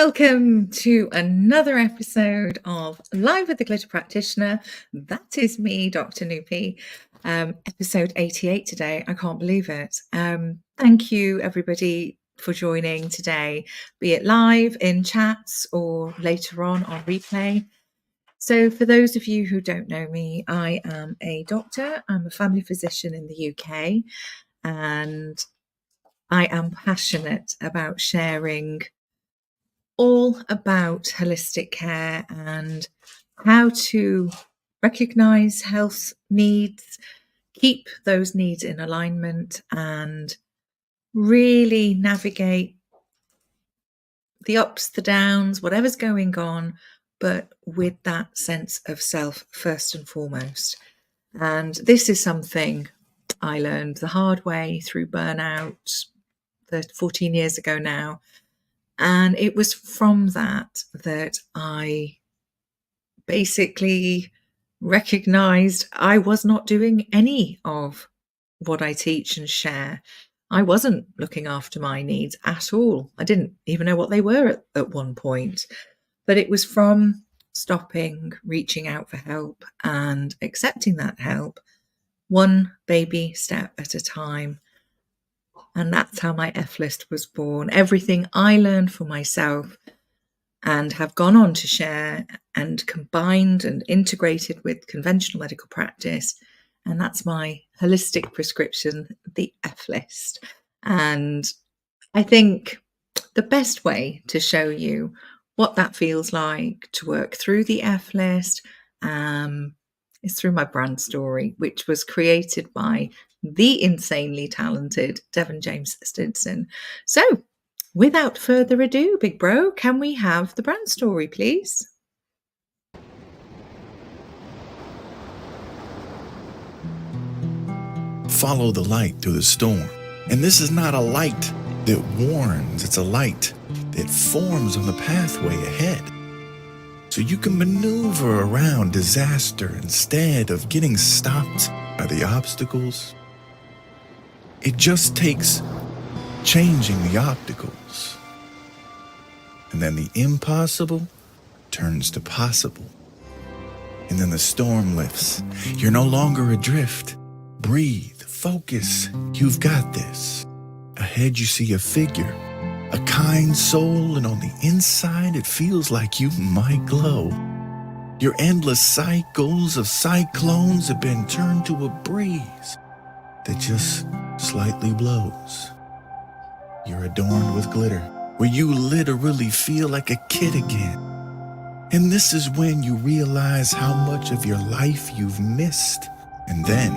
Welcome to another episode of Live with the Glitter Practitioner. That is me, Dr. Noopy. Episode 88 today. I can't believe it. Thank you, everybody, for joining today, be it live in chats or later on replay. So for those of you who don't know me, I am a doctor. I'm a family physician in the UK, and I am passionate about sharing all about holistic care and how to recognize health needs, keep those needs in alignment, and really navigate the ups, the downs, whatever's going on, but with that sense of self first and foremost. And this is something I learned the hard way through burnout 14 years ago now. And it was from that I basically recognized I was not doing any of what I teach and share. I wasn't looking after my needs at all. I didn't even know what they were at one point. But it was from stopping, reaching out for help and accepting that help, one baby step at a time. And that's how my F list was born. Everything I learned for myself and have gone on to share and combined and integrated with conventional medical practice. And that's my holistic prescription, the F list. And I think the best way to show you what that feels like to work through the F list is through my brand story, which was created by the insanely talented Devon James Stinson. So, without further ado, big bro, can we have the brand story, please? Follow the light through the storm. And this is not a light that warns, it's a light that forms on the pathway ahead. So you can maneuver around disaster instead of getting stopped by the obstacles. It just takes changing the obstacles. And then the impossible turns to possible. And then the storm lifts. You're no longer adrift. Breathe, focus, you've got this. Ahead you see a figure, a kind soul, and on the inside it feels like you might glow. Your endless cycles of cyclones have been turned to a breeze that just slightly blows. You're adorned with glitter, where you literally feel like a kid again. And this is when you realize how much of your life you've missed. And then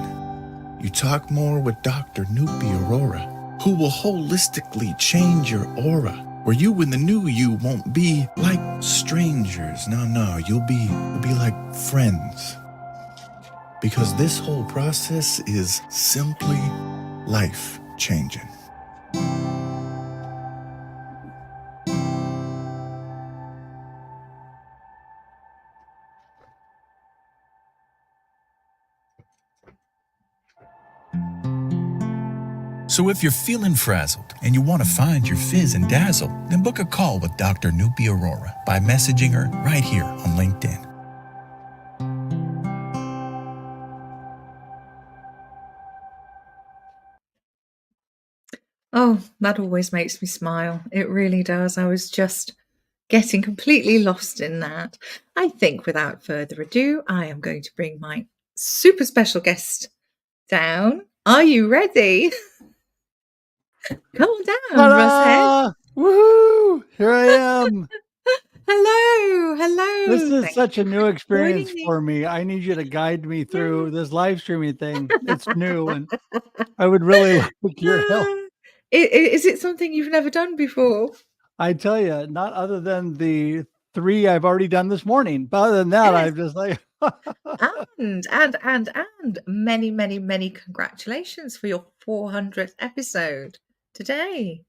you talk more with Dr. Noopy Aurora, who will holistically change your aura, where you and the new you won't be like strangers. No, you'll be like friends. Because this whole process is simply life-changing. So if you're feeling frazzled and you want to find your fizz and dazzle, then book a call with Dr. Noopy Aurora by messaging her right here on LinkedIn. Oh, that always makes me smile. It really does. I was just getting completely lost in that. I think without further ado, I am going to bring my super special guest down. Are you ready? Come on down, Russ Hedge. Woohoo! Here I am. Hello. This is Thank such a you new for experience joining me. for me. I need you to guide me through this live streaming thing. It's new, and I would really like your help. Is it something you've never done before? I tell you, not other than the 3 I've already done this morning. But other than that, Yes. I'm just like, And many congratulations for your 400th episode today.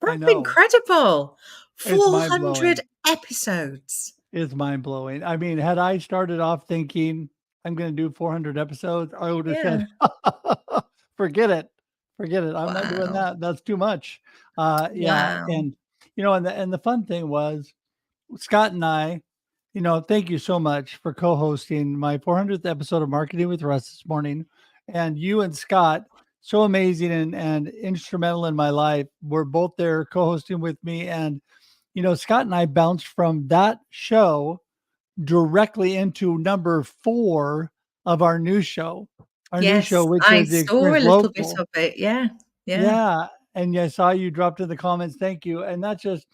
I That's know. incredible. It's mind-blowing. 400 episodes. It's mind-blowing. I mean, had I started off thinking I'm going to do 400 episodes, I would have said, forget it. I'm not doing Wow. that. That's too much. Yeah. Wow. And, and the fun thing was, Scott and I, thank you so much for co-hosting my 400th episode of Marketing with Russ this morning. And you and Scott, so amazing and instrumental in my life. We're both there co-hosting with me. And, Scott and I bounced from that show directly into number 4 of our new show. Our new show, Yes, which I is the saw Experience a little bit Local. of it. Yeah, yeah, Yeah. And I saw you dropped in the comments. Thank you. And that's just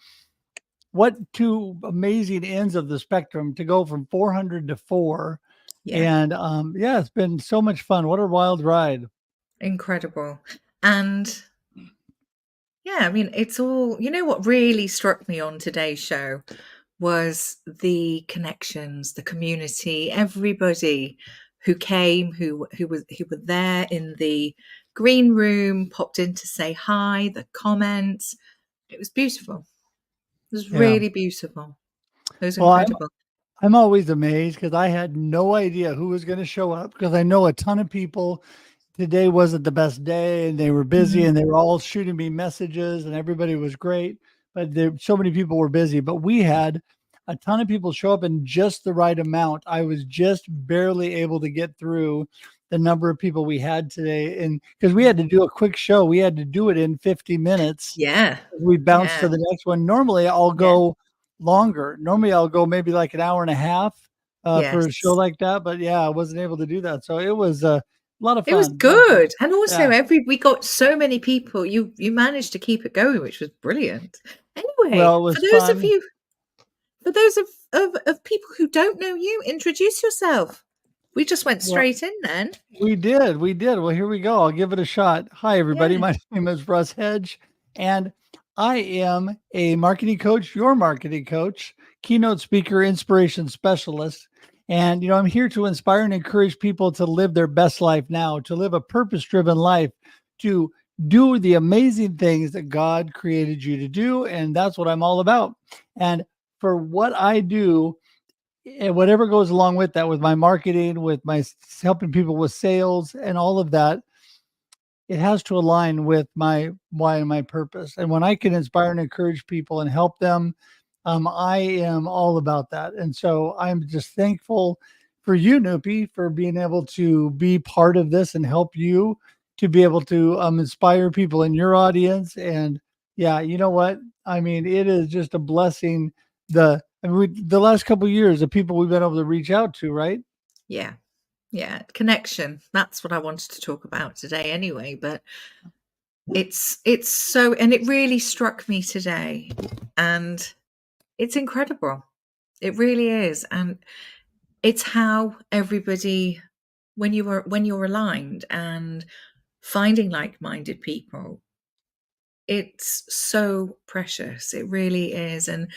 what two amazing ends of the spectrum to go from 400 to 4. yeah. And yeah, it's been so much fun. What a wild ride. Incredible. And yeah, I mean, it's all, what really struck me on today's show was the connections, the community, everybody who came, who were there in the green room, popped in to say hi, the comments. It was beautiful. It was Yeah. really beautiful. It was Well, incredible. I'm always amazed because I had no idea who was going to show up because I know a ton of people. Today wasn't the best day and they were busy Mhm. and they were all shooting me messages and everybody was great, but so many people were busy. But we had a ton of people show up in just the right amount. I was just barely able to get through the number of people we had today. And because we had to do a quick show, we had to do it in 50 minutes. Yeah, We bounced yeah, to the next one. Normally I'll yeah. go longer. Normally I'll go maybe like an hour and a half for a show Yes. like that. But yeah, I wasn't able to do that. So it was a lot of It was fun. A lot of fun. good, and also Yeah. we got so many people. You managed to keep it going, which was brilliant. Anyway, Well, it was fun. for those of people who don't know you, introduce yourself. We just went Well, straight in then. we did. We did. Well, here we go. I'll give it a shot. Hi, everybody. Yeah. My name is Russ Hedge, and I am a marketing coach, your marketing coach, keynote speaker, inspiration specialist. And, I'm here to inspire and encourage people to live their best life now, to live a purpose driven life, to do the amazing things that God created you to do. And that's what I'm all about. And for what I do, and whatever goes along with that, with my marketing, with my helping people with sales and all of that, it has to align with my why and my purpose. And when I can inspire and encourage people and help them, I am all about that. And so I'm just thankful for you, Noopy, for being able to be part of this and help you to be able to inspire people in your audience. And yeah, you know what? I mean, it is just a blessing. The last couple of years, the people we've been able to reach out to, right? Yeah. Yeah. Connection. That's what I wanted to talk about today anyway, but it's so, and it really struck me today, and it's incredible. It really is. And it's how everybody, when you're aligned and finding like-minded people, it's so precious. It really is. And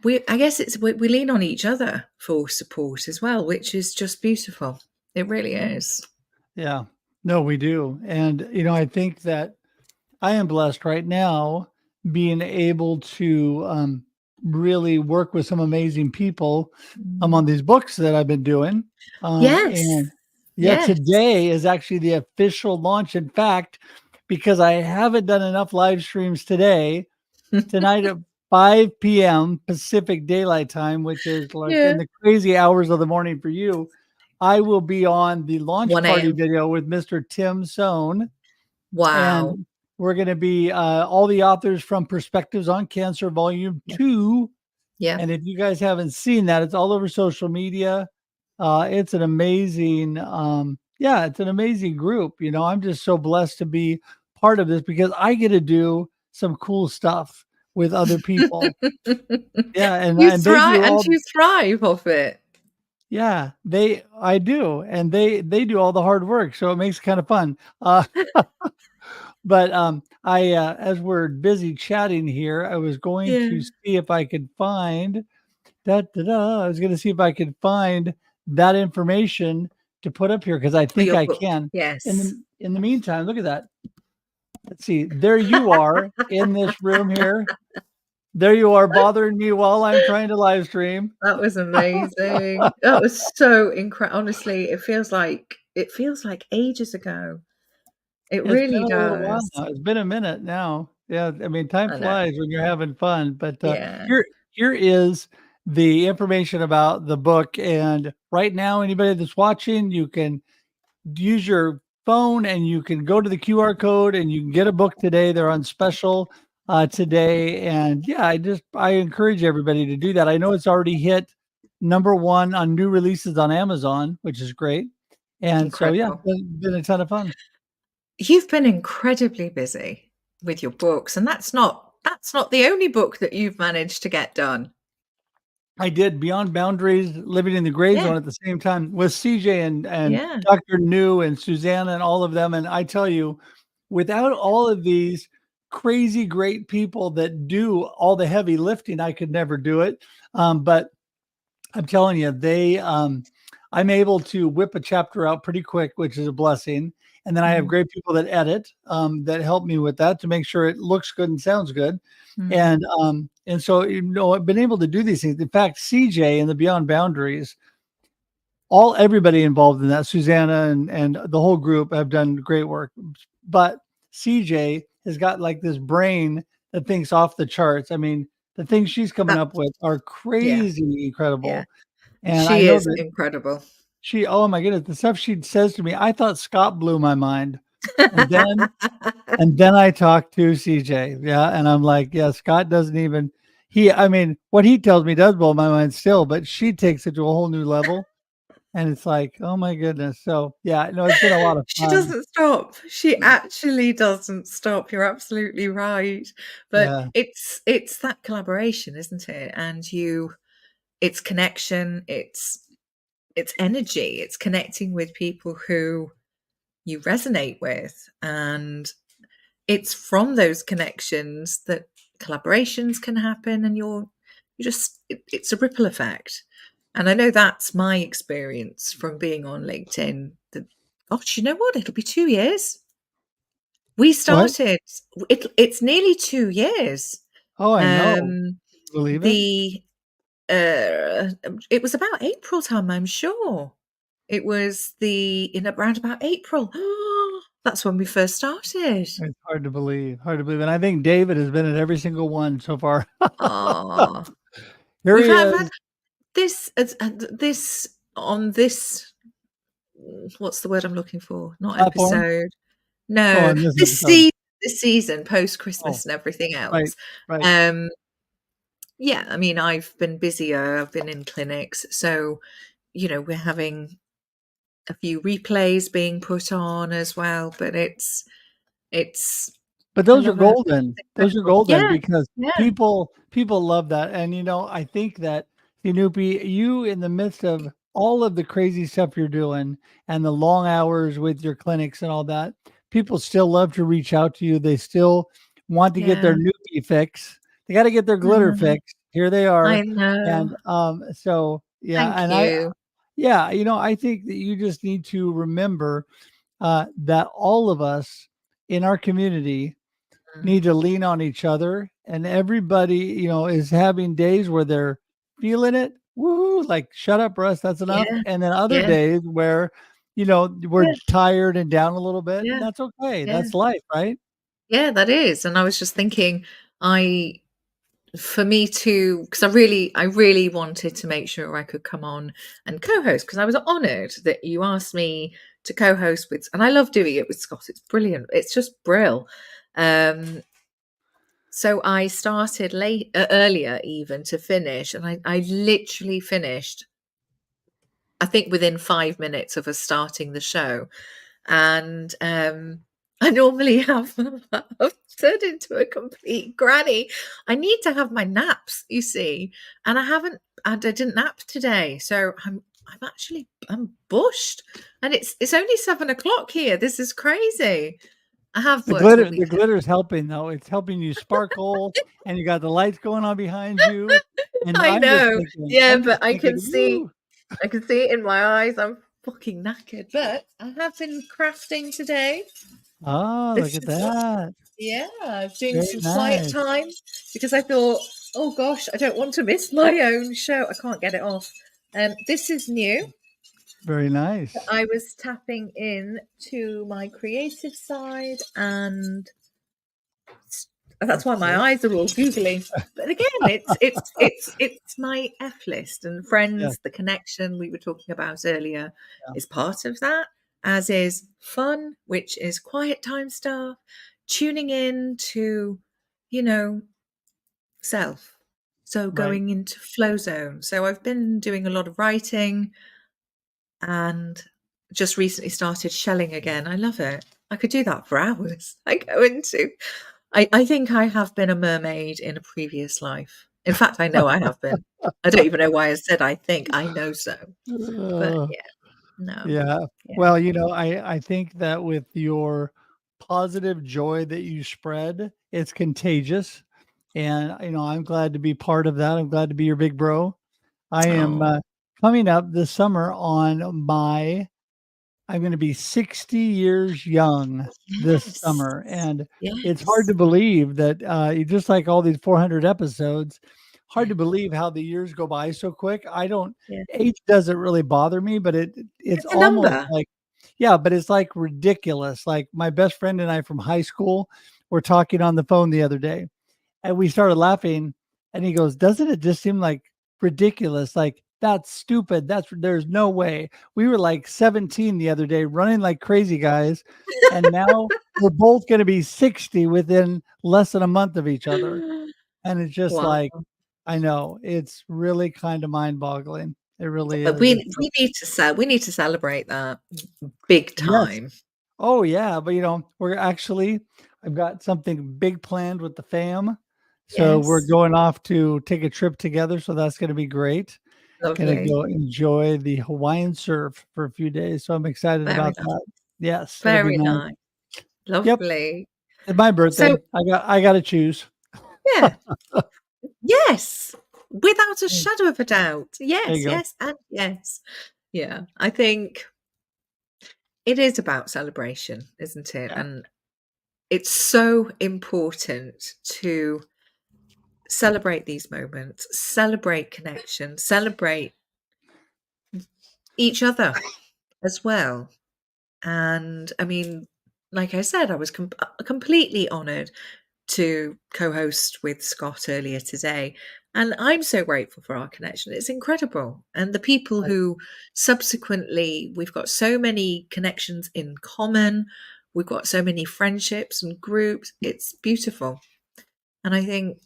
I guess we lean on each other for support as well, which is just beautiful. It really is. Yeah. No, we do. And, I think that I am blessed right now being able to really work with some amazing people on these books that I've been doing. Yes. And yeah, Yes. today is actually the official launch. In fact, because I haven't done enough live streams today, tonight at 5 p.m. Pacific Daylight Time, which is like in Yeah. the crazy hours of the morning for you, I will be on the launch 1 party a.m. video with Mr. Tim Sohn. Wow. And we're going to be all the authors from Perspectives on Cancer, Volume Yeah. 2. Yeah. And if you guys haven't seen that, it's all over social media. It's an amazing, it's an amazing group. I'm just so blessed to be part of this because I get to do some cool stuff with other people. Yeah, and they do all. You thrive off it. Yeah, I do, and they do all the hard work, so it makes it kind of fun. But I as we're busy chatting here, I was going Yeah. to see if I could find I was going to see if I could find that information to put up here because I For think your I book. can. Yes. In the meantime, look at that. Let's see. There you are in this room here. There you are bothering me while I'm trying to live stream. That was amazing. That was so incredible. Honestly, it feels like ages ago. It It's been really a little while does. now. It's been a minute now. Yeah, I mean, time I know. flies when you're having fun. But Yeah. here is the information about the book. And right now, anybody that's watching, you can use your phone and you can go to the QR code and you can get a book today. They're on special today. And yeah, I encourage everybody to do that. I know it's already hit #1 on new releases on Amazon, which is great. And so, yeah, Incredible. it's been a ton of fun. You've been incredibly busy with your books, and that's not the only book that you've managed to get done. I did Beyond Boundaries, Living in the Gray Yeah, Zone at the same time with CJ and yeah, Dr. New and Susanna and all of them. And I tell you, without all of these crazy great people that do all the heavy lifting, I could never do it. But I'm telling you, I'm able to whip a chapter out pretty quick, which is a blessing. And then I have mm, great people that edit, that help me with that to make sure it looks good and sounds good. mm. And so, I've been able to do these things. In fact, CJ and the Beyond Boundaries, everybody involved in that, Susanna and the whole group have done great work. But CJ has got like this brain that thinks off the charts. I mean, the things she's coming That up with are yeah, crazy yeah. incredible. And I She know is that incredible. oh my goodness, the stuff she says to me, I thought Scott blew my mind. And then I talked to CJ. Yeah. And I'm like, yeah, Scott doesn't even, I mean, what he tells me does blow my mind still, but she takes it to a whole new level. And it's like, oh my goodness. So yeah, no, it's been a lot of She fun. doesn't stop. She actually doesn't stop. You're absolutely right. But Yeah. it's that collaboration, isn't it? And it's connection, it's energy, it's connecting with people who you resonate with. And it's from those connections that collaborations can happen, and it's a ripple effect. And I know that's my experience from being on LinkedIn. Gosh, you know what? It'll be 2 years. We What? started. It's nearly 2 years. Oh, I know. Um, Believe it. the it was about April time, I'm sure. It was in around about April. That's when we first started. It's hard to believe. Hard to believe. And I think David has been at every single one so far. Ah, Here we've he had is. this on this. What's the word I'm looking for? Not Platform. episode. Oh, No, on this episode. this season, post Oh, Christmas and everything right. else. Right. Um, yeah, I mean, I've been busier. I've been in clinics, so we're having a few replays being put on as well. But it's But I those are love it. golden. It's Those are incredible. golden Yeah, because yeah, people love that. And I think that Inupi, you in the midst of all of the crazy stuff you're doing and the long hours with your clinics and all that, people still love to reach out to you. They still want to get yeah. their Nupi fix. They got to get their glitter Mm, fix. Here they I are. know. And so yeah, Thank and you. I think that you just need to remember that all of us in our community Mm, need to lean on each other, and everybody is having days where they're feeling it, woo, like shut up Russ, that's enough, yeah, and then other yeah, days where we're yeah, tired and down a little bit, and yeah, that's okay, yeah, that's life, right? yeah. That is, and I was just thinking, I for me to because I really wanted to make sure I could come on and co-host because I was honoured that you asked me to co-host with, and I love doing it with Scott. It's brilliant. It's just brill. Um, so I started earlier even to finish, and I literally finished. I think within 5 minutes of us starting the show, and I normally have I've turned into a complete granny. I need to have my naps, you see, and I haven't. And I didn't nap today, so I'm bushed, and it's only 7 o'clock here. This is crazy. I have The worked all glitter the weekend. glitter's helping, though. It's helping you sparkle, and you got the lights going on behind you, and I know, yeah, I'm but just thinking, woo. I can see it in my eyes. I'm fucking knackered, but I have been crafting today. Oh, look This at is what that. Yeah, doing Very some quiet nice. time because I thought, oh gosh, I don't want to miss my own show. I can't get it off. This is new. Very nice. I was tapping in to my creative side and That's why my eyes are all googly. But again, it's my F list, and Yeah, friends, the connection we were talking about earlier yeah, is part of that, as is fun, which is quiet time stuff, tuning in to, you know, self. So right. going into flow zone. So I've been doing a lot of writing and just recently started shelling again. I love it. I could do that for hours. I think I have been a mermaid in a previous life. In fact, I know I have been. I don't even know why I said I think. I know so. But Uh, yeah, no. yeah. Yeah. Well, I think that with your positive joy that you spread, it's contagious. And, I'm glad to be part of that. I'm glad to be your big bro. I am Oh, coming up this summer on I'm going to be 60 years young this yes. summer. And it's hard Yes. to believe that just like all these 400 episodes, hard Yeah. to believe how the years go by so quick. Yeah. Age doesn't really bother me, but it's It's a almost number. like, yeah, but it's like ridiculous. Like my best friend and I from high school were talking on the phone the other day and we started laughing, and he goes, "Doesn't it just seem like ridiculous? Like, that's stupid. There's no way." We were like 17 the other day, running like crazy guys, and now we're both gonna be 60 within less than a month of each other. And it's just Wow. like, I know, it's really kind of mind-boggling. It really But is. It's like, we need to celebrate that big yes. time. Oh, yeah, but, I've got something big planned with the fam. So we're Yes. going off to take a trip together, so that's gonna be great. Gonna Lovely. go enjoy the Hawaiian surf for a few days, so I'm excited Very about nice. that. Yes, it'll be Very nice. nice. Yep, Lovely. it's my So, birthday. I gotta choose. yeah. Yes. Without a Mm, shadow of a doubt. there you Yes, go. yes, and yes. Yeah. I think it is about celebration, isn't it? Yeah. And it's so important to celebrate these moments, celebrate connection, celebrate each other as well. And I mean, like I said, I was completely honored to co-host with Scott earlier today. And I'm so grateful for our connection. It's incredible. And the people Right. who subsequently, we've got so many connections in common. We've got so many friendships and groups. It's beautiful. And I think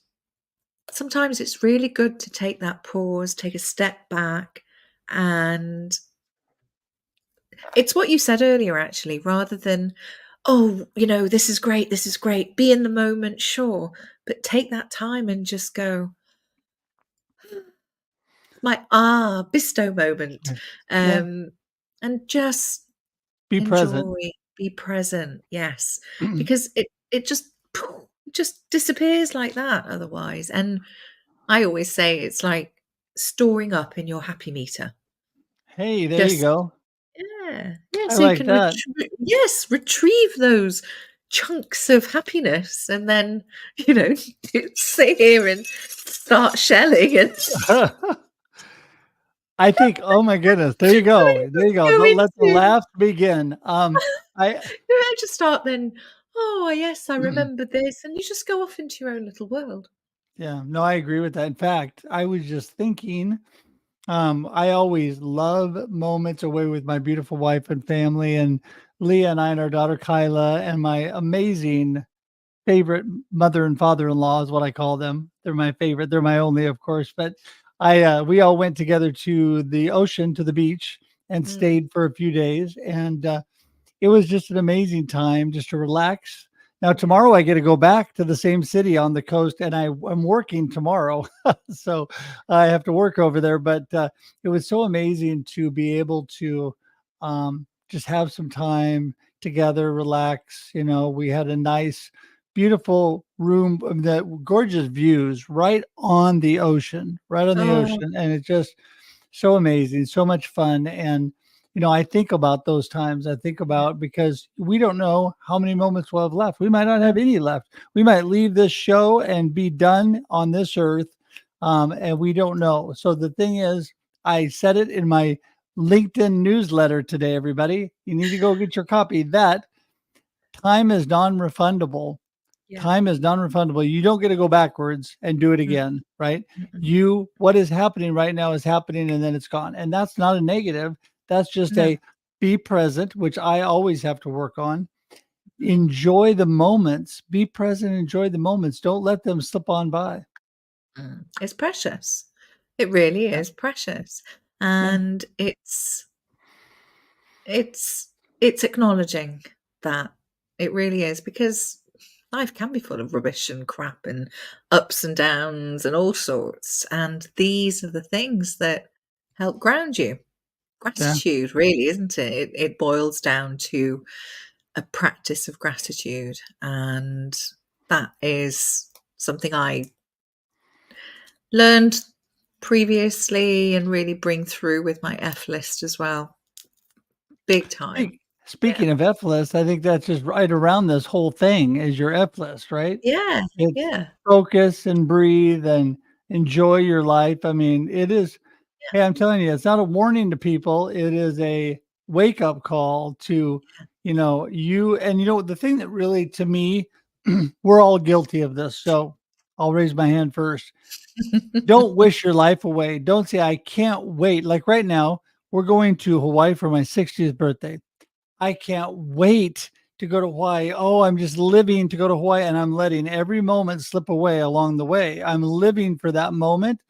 sometimes it's really good to take that pause, take a step back. And it's what you said earlier, actually, rather than, oh, this is great, be in the moment, sure. But take that time and just go, my bestow moment, Right. Yeah, um, and just be present. enjoy, be present. Yes, because it just disappears like that otherwise. And I always say it's like storing up in your happy meter. Hey, there you Just go. yeah. I So you like can that. retrieve those chunks of happiness, and then sit here and start shelling and I think, oh my goodness, there you go. There you go. go Let the into laughs begin. I I just start then, "Oh, yes, I remember this," and you just go off into your own little world. yeah, no, I agree with that. In fact, I was just thinking, I always love moments away with my beautiful wife and family, and Leah and I and our daughter Kyla and my amazing favorite mother and father-in-law is what I call them. They're my favorite. They're my only, of course, but we all went together to the ocean, to the beach, and Mm, stayed for a few days, and it was just an amazing time just to relax. Now yeah. tomorrow I get to go back to the same city on the coast, and I'm working tomorrow, so I have to work over there. But it was so amazing to be able to just have some time together, relax. We had a nice, beautiful room, that gorgeous views right on the ocean, right on the Oh, ocean, and it just so amazing, so much fun. And, I think about those times. I think yeah. about because we don't know how many moments we'll have left. We might not No, have any left. We might leave this show and be done on this earth. And we don't know. So the thing is, I said it in my LinkedIn newsletter today, everybody. You need to go get your copy. That time is non refundable. Time is non-refundable. You don't get to go backwards and do it again, right? What is happening right now is happening and then it's gone. And that's not a negative. That's just No. a be present, which I always have to work on. Enjoy the moments, be present, enjoy the moments. Don't let them slip on by. It's precious. It really Yeah. is precious. Yeah. And it's acknowledging that. It really is, because life can be full of rubbish and crap and ups and downs and all sorts. And these are the things that help ground you. Yeah. Gratitude, really, isn't it? It boils down to a practice of gratitude. And that is something I learned previously and really bring through with my F list as well. Big time. Speaking of F list, I think that's just right around this whole thing is your F list, right? Yeah. It's Yeah. focus and breathe and enjoy your life. I mean, it is, hey, I'm telling you, it's not a warning to people. It is a wake up call to, the thing that really, to me, we're all guilty of this. So I'll raise my hand first. Don't wish your life away. Don't say, I can't wait. Like right now, we're going to Hawaii for my 60th birthday. I can't wait to go to Hawaii. Oh, I'm just living to go to Hawaii and I'm letting every moment slip away along the way. I'm living for that moment.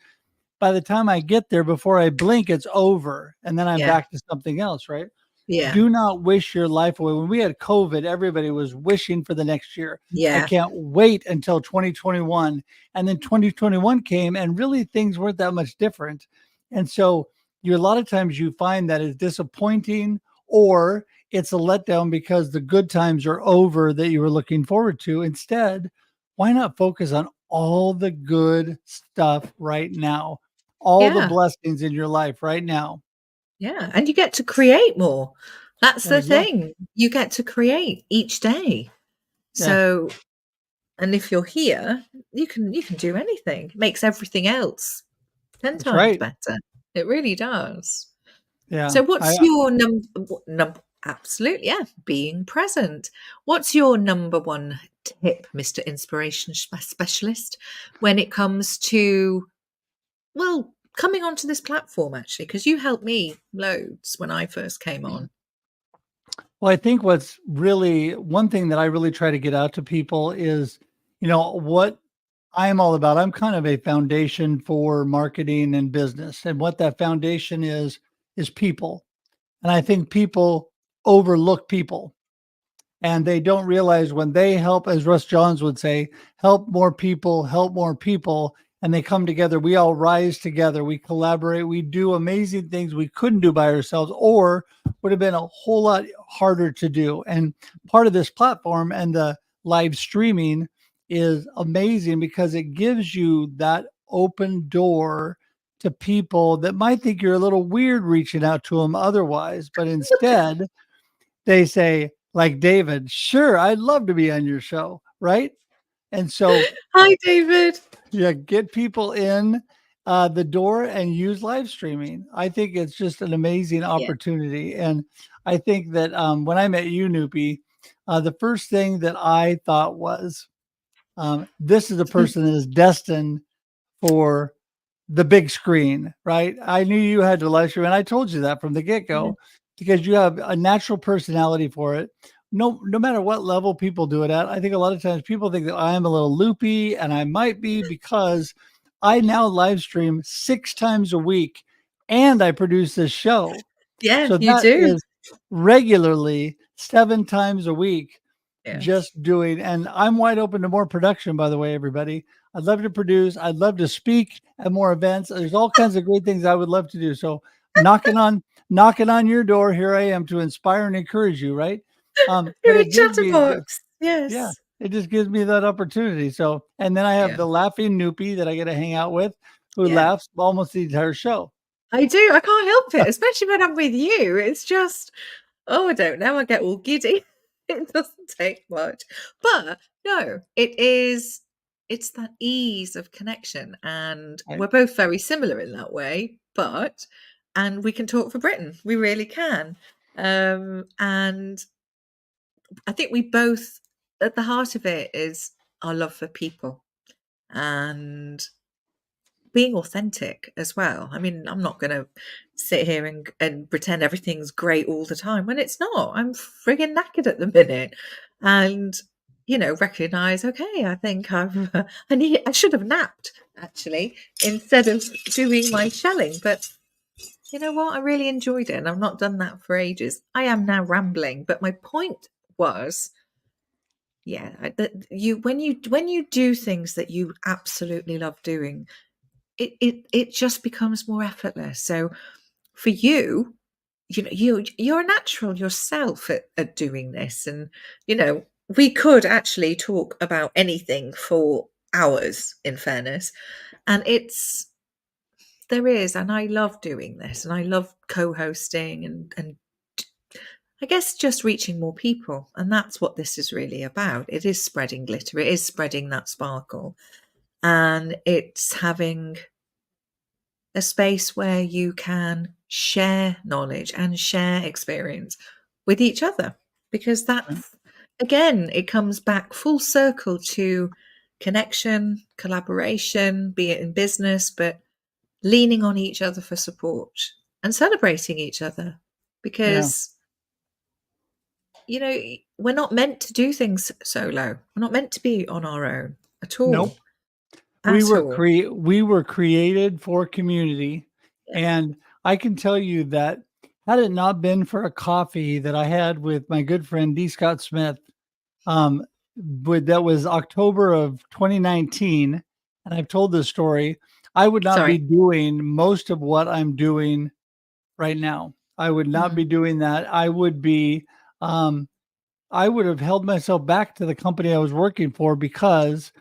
By the time I get there, before I blink, it's over. And then I'm Yeah. back to something else, right? Yeah. Do not wish your life away. When we had COVID, everybody was wishing for the next year. I Yeah. can't wait until 2021. And then 2021 came and really things weren't that much different. And so a lot of times you find that it's disappointing or it's a letdown because the good times are over that you were looking forward to. Instead, why not focus on all the good stuff right now? All the Yeah. blessings in your life right now. Yeah. And you get to create more. That's the Exactly. thing. You get to create each day. Yeah, So, and if you're here, you can do anything. It makes everything else 10 that's times right. better. It really does. Yeah. So what's your number? Absolutely, yeah, being present. What's your number one tip, Mr. Inspiration Specialist, when it comes to, well, coming onto this platform, actually? Because you helped me loads when I first came on. Well, I think what's really one thing that I really try to get out to people is, what I'm all about. I'm kind of a foundation for marketing and business. And what that foundation is people. And I think people overlook people. And they don't realize when they help, as Russ Johns would say, help more people, and they come together, we all rise together, we collaborate, we do amazing things we couldn't do by ourselves or would have been a whole lot harder to do. And part of this platform and the live streaming is amazing because it gives you that open door to people that might think you're a little weird reaching out to them otherwise, but instead they say, like David, sure, I'd love to be on your show, right? And so, Hi, David. yeah, get people in the door and use live streaming. I think it's just an amazing Yeah. opportunity. And I think that when I met you, Noopy, the first thing that I thought was, this is a person that is destined for the big screen, right? I knew you had to live stream, and I told you that from the get-go because you have a natural personality for it. No matter what level people do it at, I think a lot of times people think that I am a little loopy, and I might be because I now live stream 6 times a week and I produce this show. Yeah, So you that do. is regularly 7 times a week Yes. just doing, and I'm wide open to more production, by the way, everybody. I'd love to produce. I'd love to speak at more events. There's all kinds of great things I would love to do. So knocking on your door, here I am to inspire and encourage you, right? But You're a it gives me chatterbox. yeah, Yes. it just gives me that opportunity. So, and then I have Yeah. the laughing Noopy that I get to hang out with, who Yeah. laughs almost the entire show. I do. I can't help it, especially when I'm with you. It's just, oh, I don't know. I get all giddy. It doesn't take much. But no, it's that ease of connection. And Right. we're both very similar in that way, and we can talk for Britain. We really can. And I think we both, at the heart of it, is our love for people and being authentic as well. I mean, I'm not going to sit here and pretend everything's great all the time when it's not. I'm frigging knackered at the minute. And, recognize, okay, I think I should have napped actually instead of doing my shelling. But you know what? I really enjoyed it and I've not done that for ages. I am now rambling, but my point was, that when you do things that you absolutely love doing, it just becomes more effortless. So for you, you're a natural yourself at doing this. And we could actually talk about anything for hours, in fairness. And and I love doing this, and I love co-hosting and I guess just reaching more people. And that's what this is really about. It is spreading glitter, it is spreading that sparkle, and it's having a space where you can share knowledge and share experience with each other, because that's, again, it comes back full circle to connection, collaboration, be it in business, but leaning on each other for support and celebrating each other, because we're not meant to do things solo. We're not meant to be on our own at all. Nope. We were created for community. Yeah. And I can tell you that had it not been for a coffee that I had with my good friend D. Scott Smith, that was October of 2019, and I've told this story, I would not be doing most of what I'm doing right now. I would not be doing that. I would have held myself back to the company I was working for because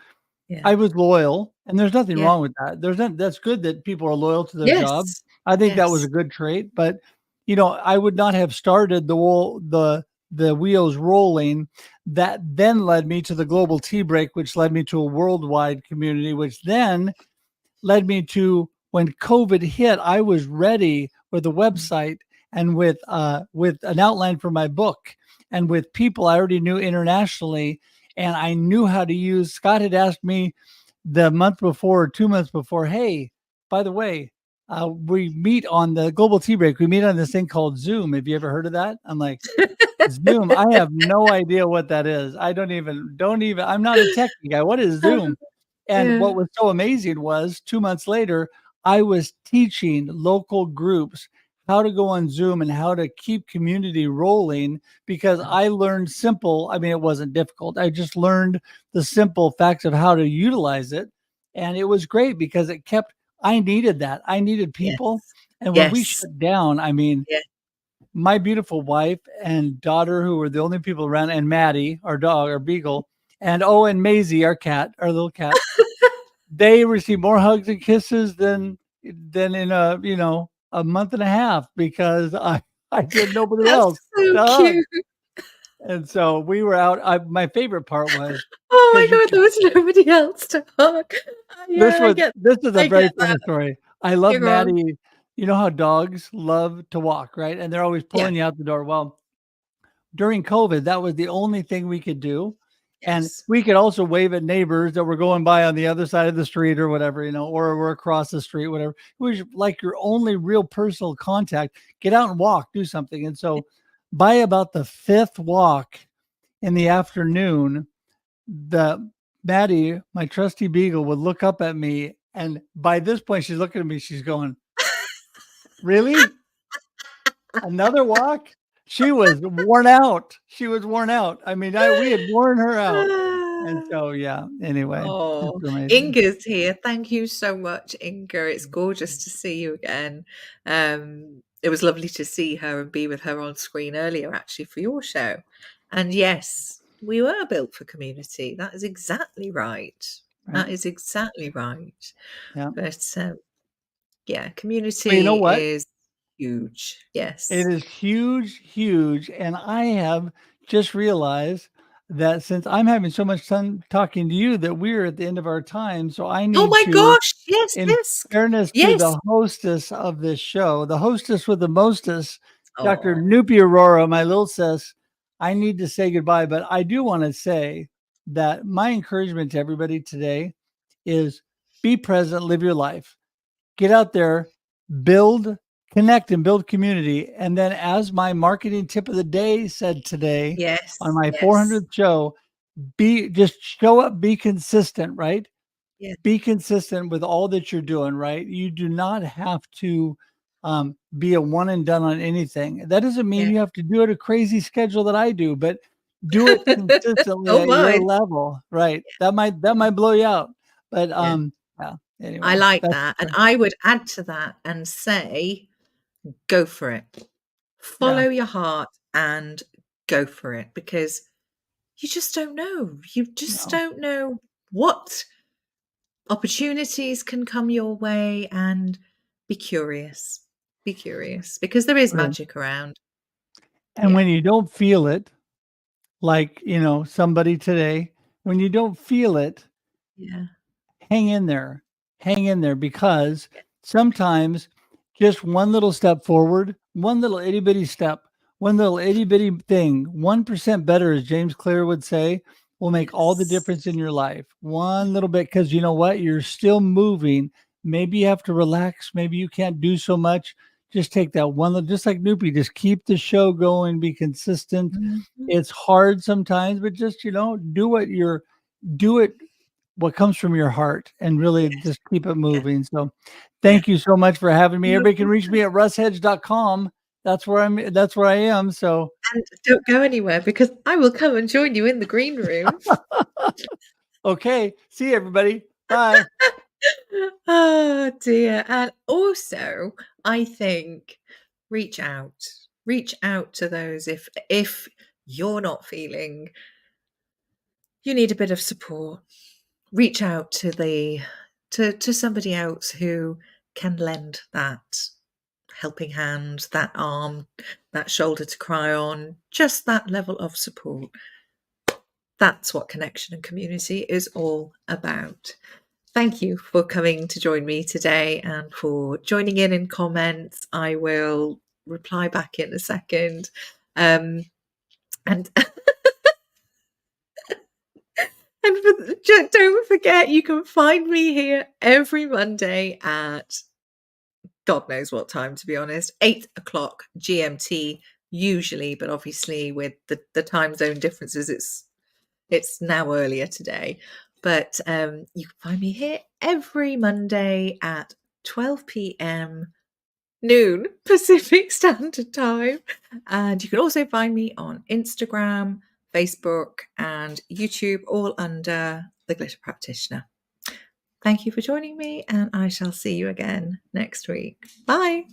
I was loyal, and there's nothing wrong with that. That's good that people are loyal to their job. I think that was a good trait, but I would not have started the wheels rolling that then led me to the Global Tea Break, which led me to a worldwide community, which then led me to, when COVID hit, I was ready with a website and with an outline for my book and with people I already knew internationally. And I knew how to use, Scott had asked me the month before, or 2 months before, hey, by the way, we meet on the Global Tea Break. We meet on this thing called Zoom. Have you ever heard of that? I'm like, Zoom? I have no idea what that is. I don't even, I'm not a techie guy. What is Zoom? And what was so amazing was 2 months later, I was teaching local groups how to go on Zoom and how to keep community rolling, because I learned it wasn't difficult. I just learned the simple facts of how to utilize it. And it was great because I needed that. I needed people. And when we shut down, my beautiful wife and daughter, who were the only people around, and Maddie, our dog, our beagle, and Maisie, our cat, our little cat, they received more hugs and kisses than in a month and a half, because I did nobody else. So cute. And so we were out. My favorite part was, oh my God, there was nobody else to hug. This is a very funny story. I love You're Maddie. wrong. You know how dogs love to walk, right? And they're always pulling you out the door. Well, during COVID, that was the only thing we could do. And we could also wave at neighbors that were going by on the other side of the street or whatever, or we're across the street, whatever. It was like your only real personal contact. Get out and walk, do something. And so by about the fifth walk in the afternoon, Maddie, my trusty beagle, would look up at me. And by this point, she's looking at me. She's going, really? Another walk? She was worn out. I mean, we had worn her out. And so, anyway. Oh, Inga's here. Thank you so much, Inga. It's gorgeous to see you again. It was lovely to see her and be with her on screen earlier, actually, for your show. And yes, we were built for community. That is exactly right. That is exactly right. Yeah. But community is huge. Yes. It is huge, huge. And I have just realized that since I'm having so much fun talking to you, that we're at the end of our time. So I need gosh, yes, in fairness to the hostess of this show, the hostess with the mostest, Dr. Nupi Aurora, my little sis, I need to say goodbye. But I do want to say that my encouragement to everybody today is be present, live your life, get out there, build, connect, and build community. And then, as my marketing tip of the day said today on Yes, my yes, 400th show, just show up, be consistent, right? yeah, Be consistent with all that you're doing, right? You do not have to be a one and done on anything. That doesn't mean yeah. you have to do it a crazy schedule that I do, but do it consistently Oh at your my. level, right? That might blow you out. But Yeah. yeah, I anyway, like that's that. And I would add to that and say, go for it. yeah, Follow your heart and go for it, because you just don't know. You just no, don't know what opportunities can come your way, and be curious. Be curious, because there is right. magic around. And Yeah. when you don't feel it, like somebody today, when you don't feel it, Yeah. hang in there. Hang in there, because sometimes just one little step forward, one little itty bitty step, one little itty bitty thing, 1% better, as James Clear would say, will make all the Yes. difference in your life. One little bit, because you know what? You're still moving. Maybe you have to relax. Maybe you can't do so much. Just take that one, just like Noopy, just keep the show going, be consistent. Mhm. It's hard sometimes, but just, do it what comes from your heart, and really Yes. just keep it Yeah. moving. So Yeah. thank you so much for having me. You're Everybody can reach welcome. me at russhedge.com. That's where I am. So And don't go anywhere, because I will come and join you in the green room. okay. See you, everybody. Bye. Oh dear. And also, I think reach out. Reach out to those, if you're not feeling you need a bit of support. Reach out to somebody else who can lend that helping hand, that arm, that shoulder to cry on, just that level of support. That's what connection and community is all about. Thank you for coming to join me today and for joining in comments. I will reply back in a second. And and don't forget, you can find me here every Monday at God knows what time, to be honest, 8 o'clock GMT usually, but obviously with the time zone differences, it's now earlier today. But you can find me here every Monday at 12 p.m. noon Pacific Standard Time. And you can also find me on Instagram, Facebook, and YouTube, all under the Glitter Practitioner. Thank you for joining me, and I shall see you again next week. Bye.